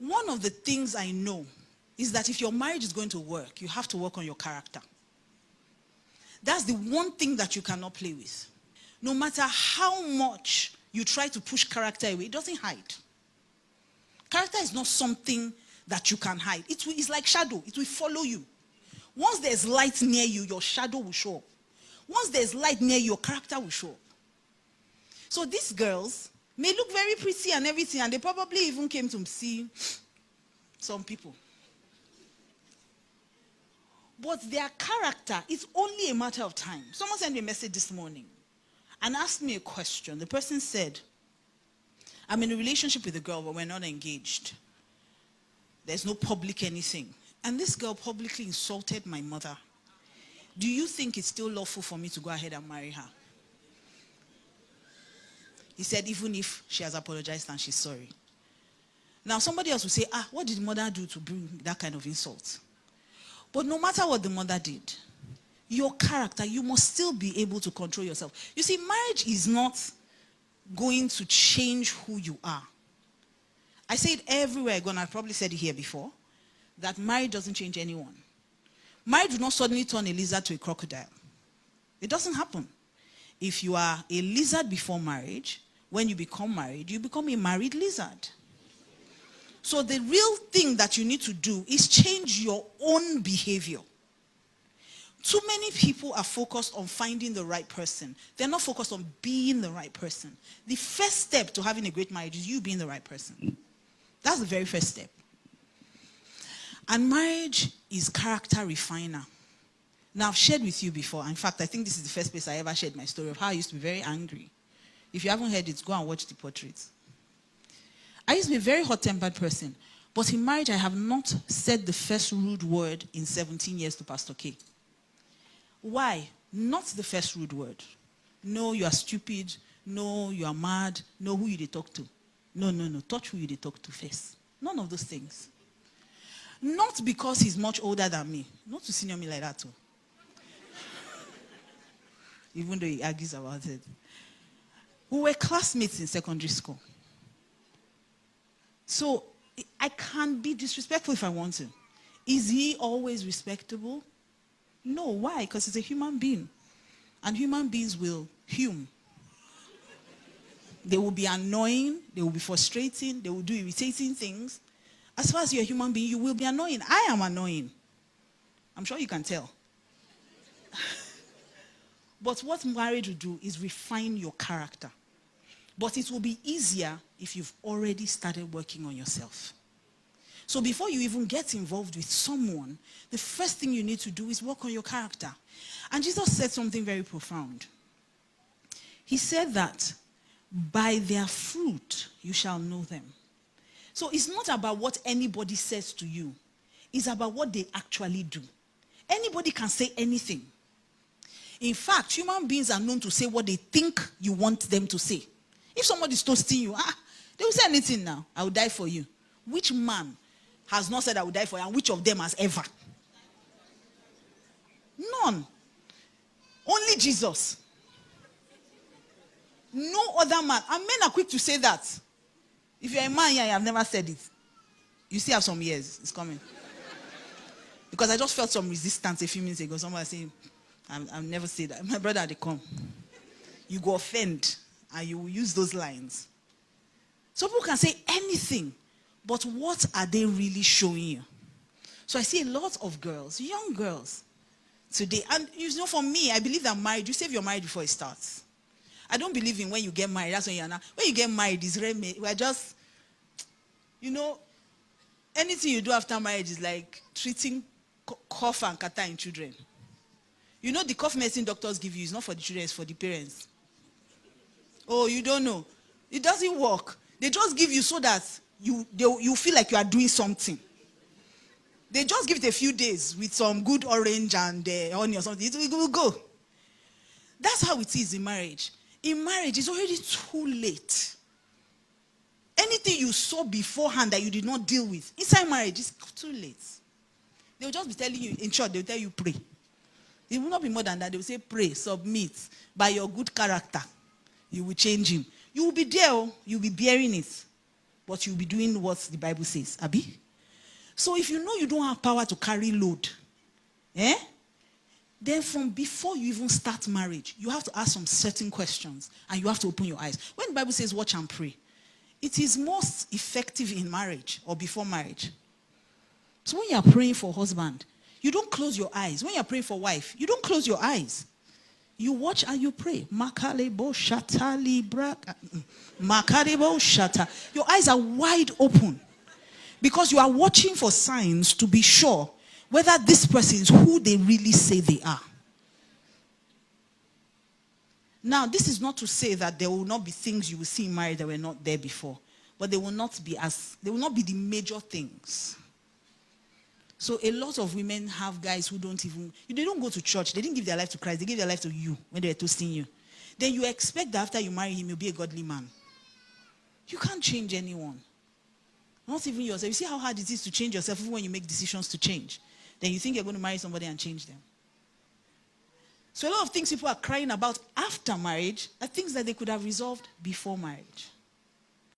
One of the things I know is that if your marriage is going to work, you have to work on your character. That's the one thing that you cannot play with. No matter how much you try to push character away, it doesn't hide. Character is not something that you can hide. It's like shadow. It will follow you. Once there's light near you, your shadow will show up. Once there's light near you, your character will show up. So these girls may look very pretty and everything, and they probably even came to see some people. But their character is only a matter of time. Someone sent me a message this morning and asked me a question. The person said, I'm in a relationship with a girl, but we're not engaged. There's no public anything. And this girl publicly insulted my mother. Do you think it's still lawful for me to go ahead and marry her? He said, even if she has apologized and she's sorry. Now somebody else will say, what did the mother do to bring that kind of insult? But no matter what the mother did, your character, you must still be able to control yourself. You see, marriage is not going to change who you are. I say it everywhere I go, and I've probably said it here before, that marriage doesn't change anyone. Marriage will not suddenly turn a lizard to a crocodile. It doesn't happen. If you are a lizard before marriage, when you become married, you become a married lizard. So the real thing that you need to do is change your own behavior. Too many people are focused on finding the right person. They're not focused on being the right person. The first step to having a great marriage is you being the right person. That's the very first step. And marriage is character refiner. Now, I've shared with you before. In fact, I think this is the first place I ever shared my story of how I used to be very angry. If you haven't heard it, go and watch the portraits. I used to be a very hot-tempered person. But in marriage, I have not said the first rude word in 17 years to Pastor K. Why? Not the first rude word. No, you are stupid. No, you are mad. No, who you they talk to. No. Touch who you they talk to first. None of those things. Not because he's much older than me. Not to senior me like that too. Even though he argues about it. We were classmates in secondary school. So I can be disrespectful if I want to. Is he always respectable? No. Why? Because he's a human being. And human beings will hume. They will be annoying. They will be frustrating. They will do irritating things. As far as you're a human being, you will be annoying. I am annoying. I'm sure you can tell. But what marriage will do is refine your character. But it will be easier if you've already started working on yourself. So before you even get involved with someone, the first thing you need to do is work on your character. And Jesus said something very profound. He said that by their fruit you shall know them. So it's not about what anybody says to you. It's about what they actually do. Anybody can say anything. In fact, human beings are known to say what they think you want them to say. If somebody is toasting you, they will say anything now. I will die for you. Which man has not said I will die for you, and which of them has ever? None. Only Jesus. No other man. And men are quick to say that. If you're a man here, you have never said it. You still have some years. It's coming. Because I just felt some resistance a few minutes ago. Somebody saying, I'll never say that. My brother, they come. You go offend, and you will use those lines. So people can say anything, but what are they really showing you? So I see a lot of girls, young girls, today. And you know, for me, I believe that marriage, you save your marriage before it starts. I don't believe in when you get married, that's when you're not. When you get married, it's really, we're just, anything you do after marriage is like treating cough and catarrh in children. You know the cough medicine doctors give you is not for the children, it's for the parents. Oh, you don't know. It doesn't work. They just give you so that you feel like you are doing something. They just give it a few days with some good orange and honey or something. It will go. That's how it is in marriage. In marriage, it's already too late. Anything you saw beforehand that you did not deal with, inside marriage, it's too late. They'll just be telling you, in short, they'll tell you pray. It will not be more than that. They will say pray, submit. By your good character, you will change him. You will be there, you'll be bearing it. but you'll be doing what the Bible says, Abi? So if you know you don't have power to carry load, then from before you even start marriage, you have to ask some certain questions and you have to open your eyes. When the Bible says watch and pray, it is most effective in marriage or before marriage. So when you are praying for husband, you don't close your eyes. When you are praying for wife, you don't close your eyes. You watch and you pray. Makarebo shata libra. Makarebo shata. Your eyes are wide open because you are watching for signs to be sure whether this person is who they really say they are. Now, this is not to say that there will not be things you will see in marriage that were not there before, but they will not be the major things. So a lot of women have guys who they don't go to church. They didn't give their life to Christ. They gave their life to you when they were toasting you. Then you expect that after you marry him, you'll be a godly man. You can't change anyone. Not even yourself. You see how hard it is to change yourself even when you make decisions to change. Then you think you're going to marry somebody and change them. So a lot of things people are crying about after marriage are things that they could have resolved before marriage.